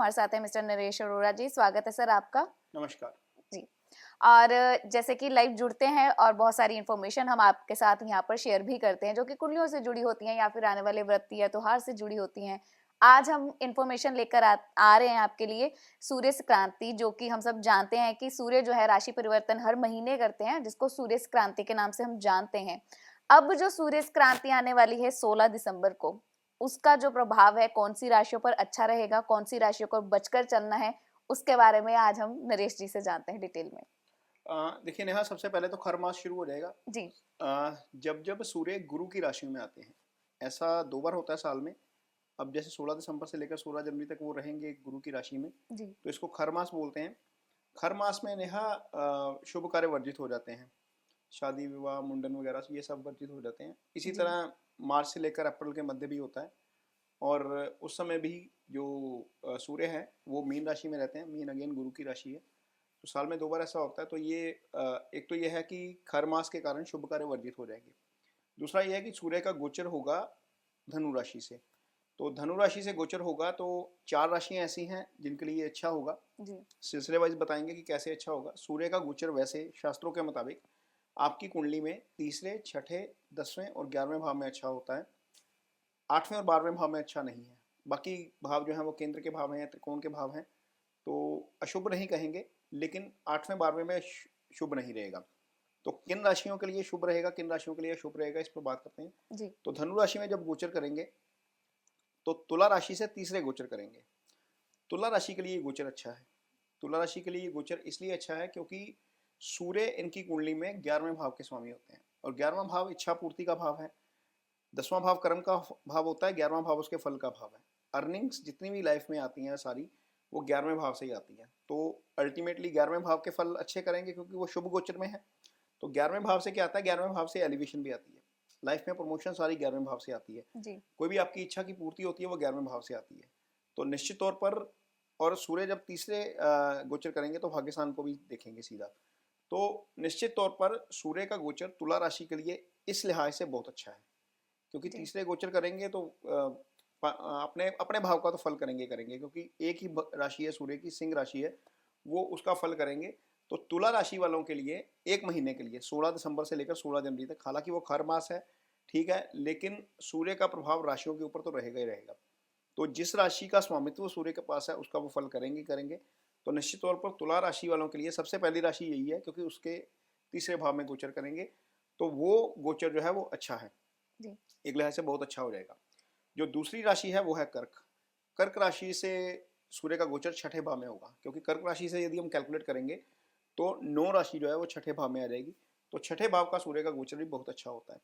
हमारे साथ है मिस्टर नरेश अरोड़ा जी। स्वागत है सर आपका। नमस्कार जी। और जैसे कि लाइव जुड़ते हैं और बहुत सारी इन्फॉर्मेशन हम आपके साथ यहाँ पर शेयर भी करते हैं जो कि कुंडलियों से जुड़ी होती हैं या फिर आने वाले व्रत या त्योहार से जुड़ी होती हैं। आज हम इन्फॉर्मेशन लेकर आ रहे हैं आपके लिए सूर्य संक्रांति, जो कि हम सब जानते हैं कि सूर्य जो है राशि परिवर्तन हर महीने करते हैं, जिसको सूर्य संक्रांति के नाम से हम जानते हैं। अब जो सूर्य संक्रांति आने वाली है 16 दिसंबर को, उसका जो प्रभाव है कौन सी राशियों पर अच्छा रहेगा, कौन सी राशियों को बचकर चलना है, उसके बारे में आज हम नरेश जी से जानते हैं डिटेल में। देखिए नेहा, सबसे पहले तो खर मास शुरू हो जाएगा। जी। जब जब सूर्य गुरु की राशि में आते हैं, ऐसा 2 बार होता है साल में। अब जैसे 16 दिसंबर से लेकर 16 जनवरी तक वो रहेंगे गुरु की राशि में, जी। तो इसको खर मास बोलते हैं। खर मास में नेहा शुभ कार्य वर्जित हो जाते हैं, शादी विवाह मुंडन वगैरह ये सब वर्जित हो जाते हैं। इसी जी। तरह मार्च से लेकर अप्रैल के मध्य भी होता है। और उस समय भी जो सूर्य है वो मीन राशि में रहते हैं। मीन अगेन गुरु की राशि है, तो साल में 2 बार ऐसा होता है। तो ये एक तो ये है कि खर मास के कारण शुभ कार्य वर्जित हो जाएंगे। दूसरा ये है कि सूर्य का गोचर होगा धनु राशि से। तो धनु राशि से गोचर होगा तो 4 राशियां ऐसी हैं जिनके लिए अच्छा होगा। जी। सिलसिले वाइज बताएंगे कि कैसे अच्छा होगा। सूर्य का गोचर वैसे शास्त्रों के मुताबिक आपकी कुंडली में तीसरे, छठे, 10वें और 11वें भाव में अच्छा होता है। 8वें और 12वें भाव में अच्छा नहीं है। बाकी भाव जो है वो केंद्र के भाव हैं, त्रिकोण के भाव हैं, तो अशुभ नहीं कहेंगे, लेकिन 8वें 12वें में शुभ नहीं रहेगा। तो किन राशियों के लिए शुभ रहेगा, किन राशियों के लिए अशुभ रहेगा, इस पर बात करते हैं। जी। तो धनु राशि में जब गोचर करेंगे तो तुला राशि से तीसरे गोचर करेंगे। तुला राशि के लिए ये गोचर अच्छा है। तुला राशि के लिए ये गोचर इसलिए अच्छा है क्योंकि सूर्य इनकी कुंडली में 11वें भाव के स्वामी होते हैं, और 11वां भाव इच्छा पूर्ति का भाव है। 10वां भाव कर्म का भाव होता है, 11वां भाव उसके फल का भाव है। अर्निंग्स जितनी भी लाइफ में आती हैं सारी, वो 11वें भाव से ही आती हैं। तो अल्टीमेटली 11वें भाव के फल अच्छे करेंगे क्योंकि वो शुभ गोचर में है। तो 11वें भाव से क्या आता है, 11वें भाव से एलिवेशन भी आती है। लाइफ में प्रमोशन सारी 11वें भाव से आती है। जी। कोई भी आपकी इच्छा की पूर्ति होती है वो 11वें भाव से आती है। तो निश्चित तौर पर, और सूर्य जब तीसरे गोचर करेंगे तो भाग्यस्थान को भी देखेंगे सीधा। तो निश्चित तौर पर सूर्य का गोचर तुला राशि के लिए इस लिहाज से बहुत अच्छा है, क्योंकि जी। तीसरे गोचर करेंगे तो अपने अपने भाव का तो फल करेंगे करेंगे, क्योंकि एक ही राशि है सूर्य की, सिंह राशि है, वो उसका फल करेंगे। तो तुला राशि वालों के लिए एक महीने के लिए 16 दिसंबर से लेकर 16 जनवरी तक, हालांकि वो खर मास है, ठीक है, लेकिन सूर्य का प्रभाव राशियों के ऊपर तो रहेगा ही रहेगा। तो जिस राशि का स्वामित्व सूर्य के पास है उसका वो फल करेंगे करेंगे। तो निश्चित तौर पर तुला राशि वालों के लिए सबसे पहली राशि यही है, क्योंकि उसके तीसरे भाव में गोचर करेंगे, तो वो गोचर जो है वो अच्छा है। जी। एक लिहाज से बहुत अच्छा हो जाएगा। जो दूसरी राशि है वो है कर्क। कर्क राशि से सूर्य का गोचर छठे भाव में होगा, क्योंकि कर्क राशि से यदि हम कैलकुलेट करेंगे तो 9 राशि जो है वो छठे भाव में आ जाएगी। तो छठे भाव का सूर्य का गोचर भी बहुत अच्छा होता है।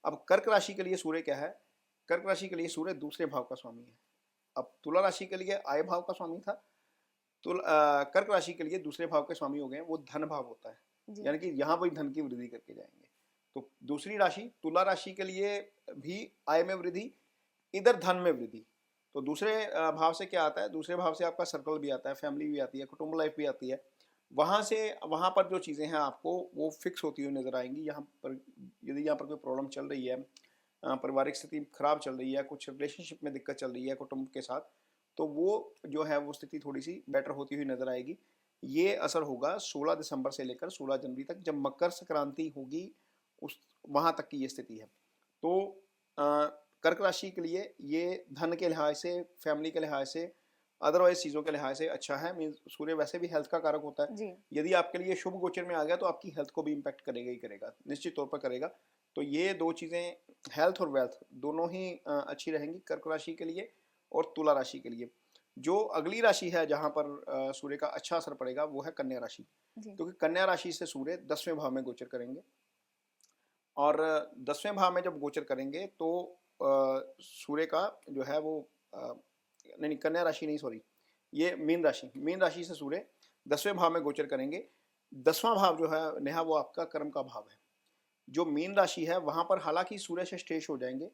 अब कर्क राशि के लिए सूर्य क्या है, कर्क राशि के लिए सूर्य दूसरे भाव का स्वामी है। अब तुला राशि के लिए आय भाव का स्वामी था, कर्क राशि के लिए दूसरे भाव के स्वामी हो गए, वो धन भाव होता है। जी। यानी कि यहाँ वही धन की वृद्धि करके जाएंगे। तो दूसरी राशि तुला राशि के लिए भी आय में वृद्धि, इधर धन में वृद्धि। तो दूसरे भाव से क्या आता है, दूसरे भाव से आपका सर्कल भी आता है, फैमिली भी आती है, कुटुंब लाइफ भी आती है। वहाँ से वहाँ पर जो चीज़ें हैं आपको वो फिक्स होती हुई नजर आएंगी। यहाँ पर यदि यहाँ पर कोई प्रॉब्लम चल रही है, पारिवारिक स्थिति खराब चल रही है, कुछ रिलेशनशिप में दिक्कत चल रही है कुटुंब के साथ, तो वो जो है वो स्थिति थोड़ी सी बेटर होती हुई नजर आएगी। ये असर होगा 16 दिसंबर से लेकर 16 जनवरी तक, जब मकर संक्रांति होगी उस वहाँ तक की ये स्थिति है। तो कर्क राशि के लिए ये धन के लिहाज से, फैमिली के लिहाज से, अदरवाइज चीज़ों के लिहाज से अच्छा है। मीन सूर्य वैसे भी हेल्थ का कारक होता है। जी। यदि आपके लिए शुभ गोचर में आ गया तो आपकी हेल्थ को भी इम्पैक्ट करेगा ही करेगा, निश्चित तौर पर करेगा। तो ये दो चीज़ें, हेल्थ और वेल्थ दोनों ही अच्छी रहेंगी कर्क राशि के लिए और तुला राशि के लिए। जो अगली राशि है जहाँ पर सूर्य का अच्छा असर पड़ेगा वो है कन्या राशि, जी। क्योंकि कन्या राशि से सूर्य 10वें भाव में गोचर करेंगे। और 10वें भाव में जब गोचर करेंगे तो सूर्य का जो है वो नहीं, कन्या राशि नहीं, सॉरी, ये मीन राशि से सूर्य 10वें भाव में गोचर करेंगे। 10वां भाव जो है नेहा वो आपका कर्म का भाव है। जो मीन राशि है वहां पर हालांकि सूर्य से श्रेष्ठ हो जाएंगे,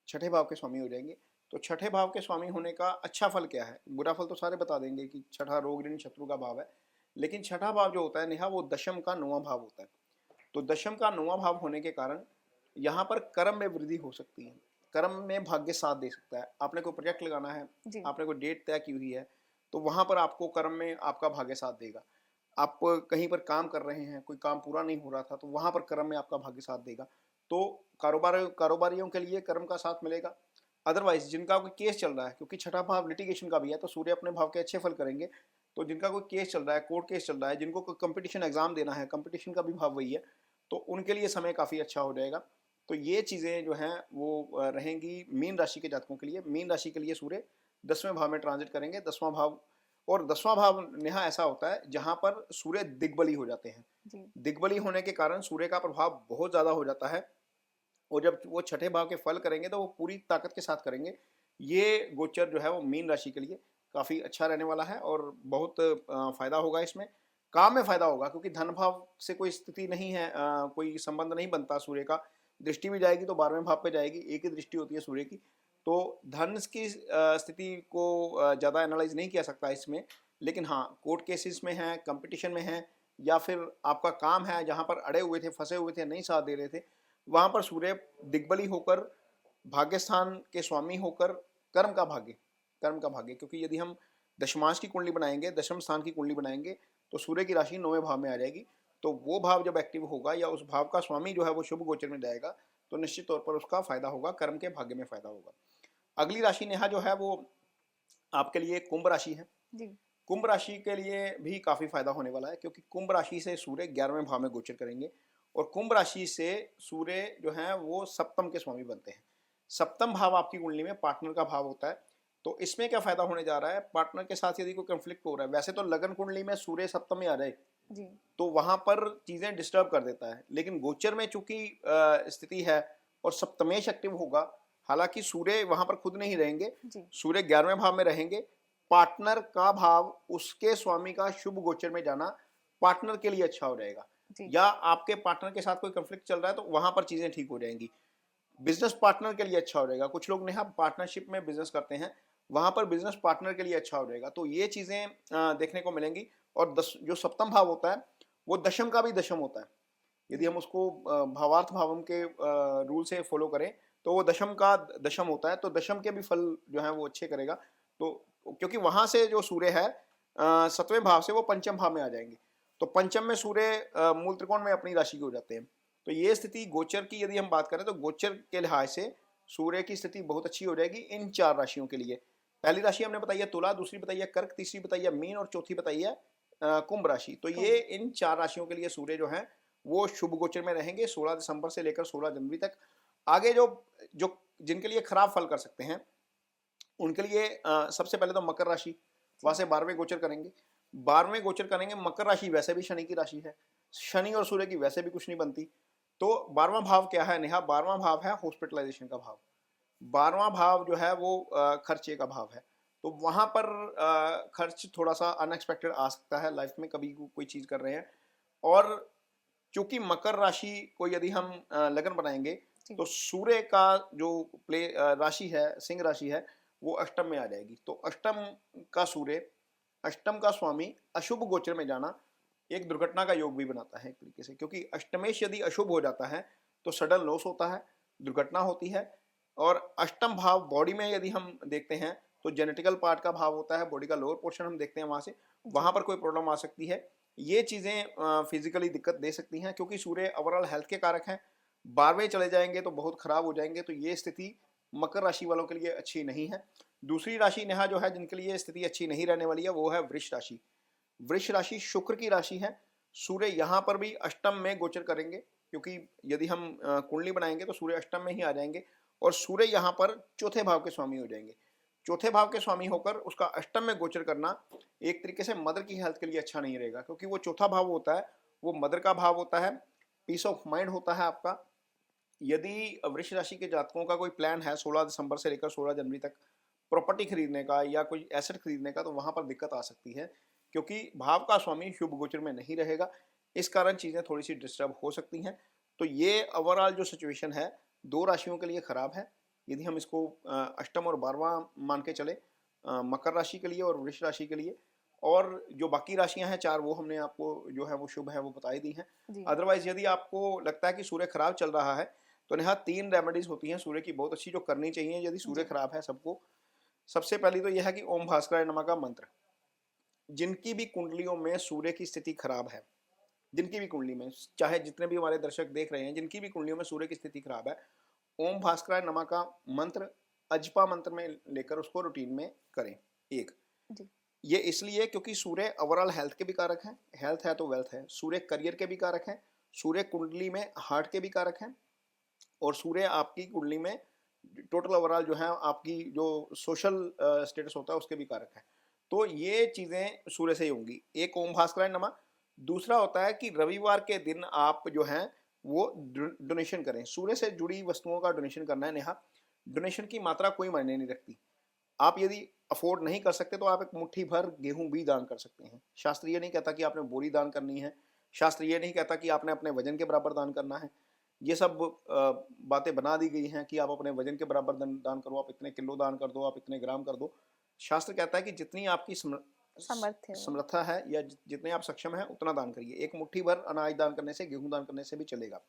छठे भाव के स्वामी हो जाएंगे। तो छठे भाव के स्वामी होने का अच्छा फल क्या है, बुरा फल तो सारे बता देंगे कि छठा रोग ऋण शत्रु का भाव है, लेकिन छठा भाव जो होता है नेहा वो दशम का 9वां भाव होता है। तो दशम का 9वां भाव होने के कारण यहाँ पर कर्म में वृद्धि हो सकती है। कर्म में भाग्य साथ दे सकता है। आपने कोई प्रोजेक्ट लगाना है, जी। आपने कोई डेट तय की हुई है, तो वहां पर आपको कर्म में आपका भाग्य साथ देगा। आप कहीं पर काम कर रहे हैं, कोई काम पूरा नहीं हो रहा था, तो वहां पर कर्म में आपका भाग्य साथ देगा। तो कारोबारियों के लिए कर्म का साथ मिलेगा। अदरवाइज जिनका कोई केस चल रहा है, क्योंकि छठा भाव लिटिगेशन का भी है, तो सूर्य अपने भाव के अच्छे फल करेंगे। तो जिनका कोई केस चल रहा है, कोर्ट केस चल रहा है, जिनको कोई कंपटीशन एग्जाम देना है, कंपटीशन का भी भाव वही है, तो उनके लिए समय काफ़ी अच्छा हो जाएगा। तो ये चीज़ें जो हैं वो रहेंगी मीन राशि के जातकों के लिए। मीन राशि के लिए सूर्य 10वें भाव में ट्रांजिट करेंगे। 10वां भाव, और 10वां भाव नेहा ऐसा होता है जहां पर सूर्य दिग्बली हो जाते हैं। जी। दिग्बली होने के कारण सूर्य का प्रभाव बहुत ज़्यादा हो जाता है, और जब वो छठे भाव के फल करेंगे तो वो पूरी ताकत के साथ करेंगे। ये गोचर जो है वो मीन राशि के लिए काफ़ी अच्छा रहने वाला है, और बहुत फायदा होगा इसमें। काम में फायदा होगा, क्योंकि धन भाव से कोई स्थिति नहीं है, कोई संबंध नहीं बनता सूर्य का। दृष्टि भी जाएगी तो 12वें भाव पे जाएगी, एक ही दृष्टि होती है सूर्य की। तो धन की स्थिति को ज़्यादा एनालाइज नहीं किया सकता इसमें, लेकिन हाँ, कोर्ट केसेस में है, कंपटीशन में है, या फिर आपका काम है जहाँ पर अड़े हुए थे, फंसे हुए थे, नहीं साथ दे रहे थे, वहां पर सूर्य दिग्बली होकर, भाग्य स्थान के स्वामी होकर, कर्म का भाग्य, कर्म का भाग्य, क्योंकि यदि हम दशमांश की कुंडली बनाएंगे, दशम स्थान की कुंडली बनाएंगे, तो सूर्य की राशि 9वें भाव में आ जाएगी। तो वो भाव जब एक्टिव होगा, या उस भाव का स्वामी जो है वो शुभ गोचर में जाएगा, तो निश्चित तौर पर उसका फायदा होगा, कर्म के भाग्य में फायदा होगा। अगली राशि नेहा जो है वो आपके लिए कुंभ राशि है। जी। कुंभ राशि के लिए भी काफी फायदा होने वाला है, क्योंकि कुंभ राशि से सूर्य 11वें भाव में गोचर करेंगे, और कुंभ राशि से सूर्य जो है वो सप्तम के स्वामी बनते हैं। सप्तम भाव आपकी कुंडली में पार्टनर का भाव होता है। तो इसमें क्या फायदा होने जा रहा है, पार्टनर के साथ यदि कोई कंफ्लिक्ट हो रहा है, वैसे तो लगन कुंडली में सूर्य सप्तम में आ जाए जी। तो वहां पर चीजें डिस्टर्ब कर देता है, लेकिन गोचर में चूंकि स्थिति है और सप्तमेश एक्टिव होगा, हालांकि सूर्य वहां पर खुद नहीं रहेंगे, जी। सूर्य 11वें भाव में रहेंगे। पार्टनर का भाव, उसके स्वामी का शुभ गोचर में जाना पार्टनर के लिए अच्छा हो जाएगा। जी। या आपके पार्टनर के साथ कोई कंफ्लिक्ट चल रहा है तो वहां पर चीजें ठीक हो जाएंगी। बिजनेस पार्टनर के लिए अच्छा हो जाएगा। कुछ लोग नेहा पार्टनरशिप में बिजनेस करते हैं, वहां पर बिजनेस पार्टनर के लिए अच्छा हो जाएगा। तो ये चीजें देखने को मिलेंगी। और जो सप्तम भाव होता है वो दशम का भी दशम होता है। यदि जी। हम उसको भावार्थ भावम के रूल से फॉलो करें तो वो दशम का दशम होता है, तो दशम के भी फल जो है वो अच्छे करेगा। तो क्योंकि वहां से जो सूर्य है 7वें भाव से वो पंचम भाव में आ जाएंगे, तो पंचम में सूर्य मूल त्रिकोण में अपनी राशि के हो जाते हैं। तो ये स्थिति गोचर की यदि हम बात करें तो गोचर के लिहाज से सूर्य की स्थिति बहुत अच्छी हो जाएगी इन 4 राशियों के लिए। पहली राशि हमने बताई है तुला, दूसरी बताई है कर्क, तीसरी बताई है मीन, और चौथी बताई है कुंभ राशि। तो ये कुंभ। इन 4 राशियों के लिए सूर्य जो है वो शुभ गोचर में रहेंगे 16 दिसंबर से लेकर 16 जनवरी तक। आगे जो जो जिनके लिए खराब फल कर सकते हैं उनके लिए सबसे पहले तो मकर राशि, वहां जी। से 12वें गोचर करेंगे। 12वें गोचर करेंगे। मकर राशि वैसे भी शनि की राशि है, शनि और सूर्य की वैसे भी कुछ नहीं बनती। तो 12वां भाव क्या है नेहा, 12वां भाव है हॉस्पिटलाइजेशन का भाव। 12वां भाव जो है वो खर्चे का भाव है। तो वहां पर खर्च थोड़ा सा अनएक्सपेक्टेड आ सकता है लाइफ में, कभी कोई चीज कर रहे हैं। और चूंकि मकर राशि को यदि हम लगन बनाएंगे जी। तो सूर्य का जो राशि है, सिंह राशि है, वो अष्टम में आ जाएगी। तो अष्टम का सूर्य, अष्टम का स्वामी अशुभ गोचर में जाना एक दुर्घटना का योग भी बनाता है एक तरीके से, क्योंकि अष्टमेश यदि अशुभ हो जाता है तो सडन लॉस होता है, दुर्घटना होती है। और अष्टम भाव बॉडी में यदि हम देखते हैं तो जेनेटिकल पार्ट का भाव होता है, बॉडी का लोअर पोर्शन हम देखते हैं वहां से, जी। वहां पर कोई प्रॉब्लम आ सकती है। ये चीजें फिजिकली दिक्कत दे सकती हैं, क्योंकि सूर्य ओवरऑल हेल्थ के कारक हैं। 12वें चले जाएंगे तो बहुत खराब हो जाएंगे। तो ये स्थिति मकर राशि वालों के लिए अच्छी नहीं है। दूसरी राशि नेहा जो है जिनके लिए स्थिति अच्छी नहीं रहने वाली है वो है वृष राशि। वृष राशि शुक्र की राशि है। सूर्य यहाँ पर भी अष्टम में गोचर करेंगे, क्योंकि यदि हम कुंडली बनाएंगे तो सूर्य अष्टम में ही आ जाएंगे, और सूर्य यहाँ पर चौथे भाव के स्वामी हो जाएंगे। चौथे भाव के स्वामी होकर उसका अष्टम में गोचर करना एक तरीके से मदर की हेल्थ के लिए अच्छा नहीं रहेगा, क्योंकि वो चौथा भाव होता है, वो मदर का भाव होता है, पीस ऑफ माइंड होता है आपका। यदि वृष राशि के जातकों का कोई प्लान है 16 दिसंबर से लेकर 16 जनवरी तक प्रॉपर्टी खरीदने का या कोई एसेट खरीदने का, तो वहां पर दिक्कत आ सकती है, क्योंकि भाव का स्वामी शुभ गोचर में नहीं रहेगा। इस कारण चीजें थोड़ी सी डिस्टर्ब हो सकती हैं। तो ये ओवरऑल जो सिचुएशन है 2 राशियों के लिए खराब है। यदि हम इसको अष्टम और 12वां मान के चले, मकर राशि के लिए और वृष राशि के लिए, और जो बाकी राशियां हैं 4 वो हमने आपको जो है वो शुभ है वो बताई दी हैं। जी। अदरवाइज यदि आपको लगता है कि सूर्य खराब चल रहा है तो नेहा 3 रेमेडीज होती हैं सूर्य की बहुत अच्छी जो करनी चाहिए यदि सूर्य जी। खराब है सबको। सबसे पहली तो यह है कि ओम भास्कराय नमः का मंत्र, जिनकी भी कुंडलियों में सूर्य की स्थिति खराब है, जिनकी भी कुंडली में, चाहे जितने भी हमारे दर्शक देख रहे हैं, जिनकी भी कुंडलियों में सूर्य की स्थिति खराब है, ओम भास्कराय नमः का मंत्र अजपा मंत्र में लेकर उसको रूटीन में करें। एक जी। ये इसलिए क्योंकि सूर्य ओवरऑल हेल्थ के भी कारक हैं, हेल्थ है तो वेल्थ है, सूर्य करियर के भी कारक हैं, सूर्य कुंडली में हार्ट के भी कारक हैं, और सूर्य आपकी कुंडली में टोटल ओवरऑल जो है आपकी जो सोशल स्टेटस होता है उसके भी कारक है। तो ये चीज़ें सूर्य से ही होंगी। एक ओम भास्कराय नमः, दूसरा होता है कि रविवार के दिन आप जो हैं वो डोनेशन करें, सूर्य से जुड़ी वस्तुओं का डोनेशन करना है। नेहा, डोनेशन की मात्रा कोई मायने नहीं रखती। आप यदि अफोर्ड नहीं कर सकते तो आप एक मुट्ठी भर गेहूं भी दान कर सकते हैं। शास्त्र ये नहीं कहता कि आपने बोरी दान करनी है, शास्त्र ये नहीं कहता कि आपने अपने वजन के बराबर दान करना है। ये सब बातें बना दी गई हैं कि आप अपने वजन के बराबर दान करो, आप इतने किलो दान कर दो, आप इतने ग्राम कर दो। शास्त्र कहता है कि जितनी आपकी सामर्थ्य हो। समर्था है या जितने आप सक्षम हैं उतना दान करिए। एक मुट्ठी भर अनाज दान करने से, गेहूं दान करने से भी चलेगा,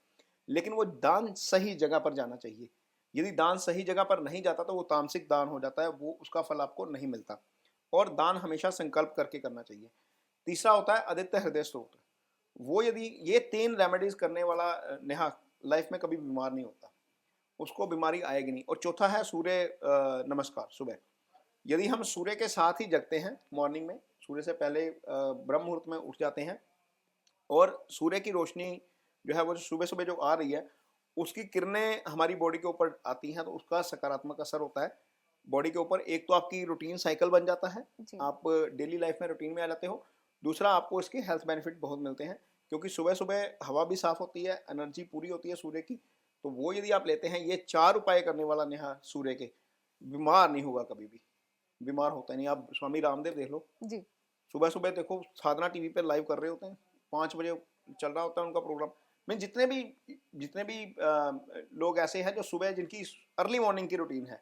लेकिन वो दान सही जगह पर जाना चाहिए। यदि दान सही जगह पर नहीं जाता तो वो तामसिक दान हो जाता है, वो उसका फल आपको नहीं मिलता। और दान हमेशा संकल्प करके करना चाहिए। तीसरा होता है आदित्य हृदय स्तोत्र। वो यदि ये 3 रेमेडीज करने वाला नेहा लाइफ में कभी बीमार नहीं होता, उसको बीमारी आएगी नहीं। और चौथा है सूर्य नमस्कार सुबह। यदि हम सूर्य के साथ ही जगते हैं मॉर्निंग में, सूर्य से पहले ब्रह्म मुहूर्त में उठ जाते हैं, और सूर्य की रोशनी जो है वो सुबह सुबह जो आ रही है उसकी किरणें हमारी बॉडी के ऊपर आती हैं, तो उसका सकारात्मक असर होता है बॉडी के ऊपर। एक तो आपकी रूटीन साइकिल बन जाता है, जी। आप डेली लाइफ में रूटीन में आ जाते हो। दूसरा, आपको इसके हेल्थ बेनिफिट बहुत मिलते हैं, क्योंकि सुबह सुबह हवा भी साफ होती है, एनर्जी पूरी होती है सूर्य की। तो वो यदि आप लेते हैं, ये 4 उपाय करने वाला नेहा सूर्य के, बीमार नहीं होगा कभी भी, बीमार होता नहीं। आप स्वामी रामदेव देख लो, जी। सुबह सुबह देखो साधना टीवी पे लाइव कर रहे होते हैं, 5 बजे चल रहा होता है उनका प्रोग्राम। मैं जितने भी लोग ऐसे हैं जो सुबह, जिनकी अर्ली मॉर्निंग की रूटीन है,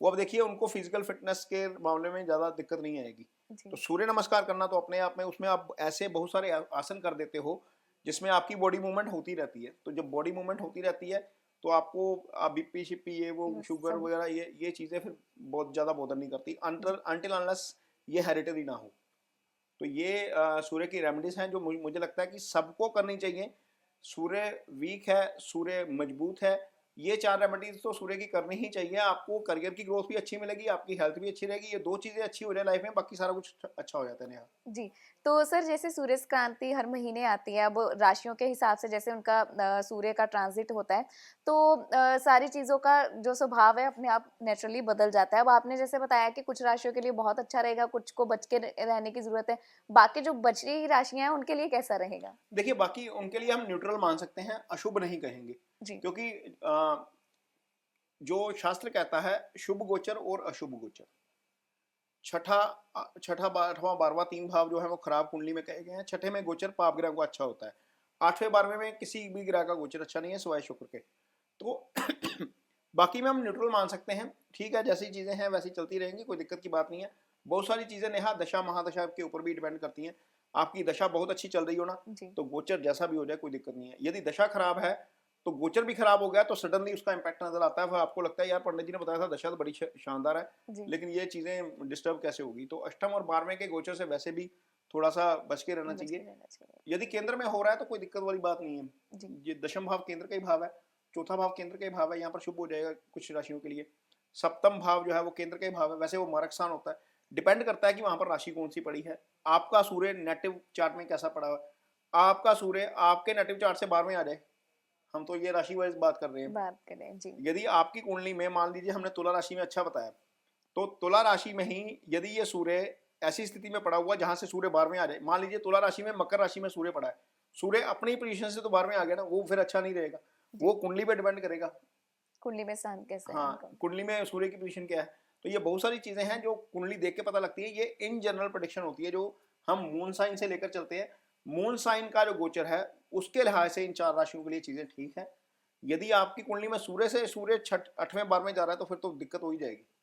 वो अब देखिए उनको फिजिकल फिटनेस के मामले में ज़्यादा दिक्कत नहीं आएगी। जी। तो सूर्य नमस्कार करना तो अपने आप में, उसमें आप ऐसे बहुत सारे आसन कर देते हो जिसमें आपकी बॉडी मूवमेंट होती रहती है। तो जब बॉडी मूवमेंट होती रहती है तो आपको बीपी शिपी ये वो वो शुगर सब। वगैरह ये चीज़ें फिर बहुत ज़्यादा बॉदर नहीं करती, जी। अनटिल अनलेस ये हेरिडिटरी ना हो। तो ये सूर्य की रेमेडीज हैं जो मुझे लगता है कि सबको करनी चाहिए। सूर्य वीक है, सूर्य मजबूत है, ये 4 रेमेडीज तो सूर्य की करनी ही चाहिए। आपको करियर की ग्रोथ भी अच्छी मिलेगी, आपकी हेल्थ भी अच्छी रहेगी। ये 2 चीज़ें अच्छी हो जाए लाइफ में, बाकी सारा कुछ अच्छा हो जाता है। नेहा, जी, तो सर जैसे सूर्य क्रांति हर महीने आती है, अब राशियों के हिसाब से जैसे उनका सूर्य का ट्रांजिट होता है, तो सारी चीज़ों का जो स्वभाव है अपने आप नेचुरली बदल जाता है। अब आपने जैसे बताया कि कुछ राशियों के लिए बहुत अच्छा रहेगा, कुछ को बच के रहने की ज़रूरत है, बाकी जो बची हुई राशियाँ हैं उनके लिए कैसा रहेगा? देखिए बाकी उनके लिए हम न्यूट्रल मान सकते हैं, अशुभ नहीं कहेंगे, जी। क्योंकि जो शास्त्र कहता है शुभ गोचर और अशुभ गोचर, छठा छठा 8वां 12वां 3 भाव जो है वो खराब कुंडली में कहे गए हैं। छठे में गोचर पाप ग्रह को अच्छा होता है। 8वें 12वें में किसी भी ग्रह का गोचर अच्छा नहीं है सिवाय शुक्र के। तो बाकी में हम न्यूट्रल मान सकते हैं, ठीक है, जैसी चीजें हैं वैसी चलती रहेंगी, कोई दिक्कत की बात नहीं है। बहुत सारी चीजें नेहा दशा महादशा के ऊपर भी डिपेंड करती हैं। आपकी दशा बहुत अच्छी चल रही हो ना, जी। तो गोचर जैसा भी हो जाए कोई दिक्कत नहीं है। यदि दशा खराब है तो गोचर भी खराब हो गया तो सडनली उसका इम्पैक्ट नजर आता है, फिर आपको लगता है यार पंडित जी ने बताया था दशा तो बड़ी शानदार है, जी। लेकिन ये चीजें डिस्टर्ब कैसे होगी। तो अष्टम और 12वें के गोचर से वैसे भी थोड़ा सा बच के रहना बच के चाहिए। रहना चाहिए। यदि केंद्र में हो रहा है तो कोई दिक्कत वाली बात नहीं है। जी। ये दशम भाव केंद्र का ही भाव है, चौथा भाव केंद्र का ही भाव है, यहाँ पर शुभ हो जाएगा कुछ राशियों के लिए। सप्तम भाव जो है वो केंद्र का ही भाव है, वैसे वो मारक स्थान होता है। डिपेंड करता है कि वहां पर राशि कौन सी पड़ी है, आपका सूर्य नेटिव चार्ट में कैसा पड़ा हुआ है। आपका सूर्य आपके नेटिव चार्ट से 12वें आ जाए, हम तो ये राशि वाइज बात कर रहे हैं। बात करें। जी। यदि आपकी कुंडली में मान लीजिए हमने तुला राशि में अच्छा बताया, तो तुला राशि में ही यदि ये सूर्य ऐसी स्थिति में पड़ा हुआ जहां से सूर्य 12वें आ जाए, मान लीजिए तुला राशि में मकर राशि में सूर्य पड़ा है, सूर्य अपनी पोजीशन से तो 12वें आ गया ना, वो फिर अच्छा नहीं रहेगा। जी। वो कुंडली पे डिपेंड करेगा। कुंडली में स्थान कैसा है उनका? हाँ, कुंडली में सूर्य की पोजीशन क्या है। तो ये बहुत सारी चीजें हैं जो कुंडली देख के पता लगती है। ये इन जनरल प्रेडिक्शन होती है जो हम मून साइन से लेकर चलते हैं। मून साइन का जो गोचर है उसके लिहाज से इन 4 राशियों के लिए चीजें ठीक है। यदि आपकी कुंडली में सूर्य से सूर्य 8वें 12वें जा रहा है तो फिर तो दिक्कत हो ही जाएगी।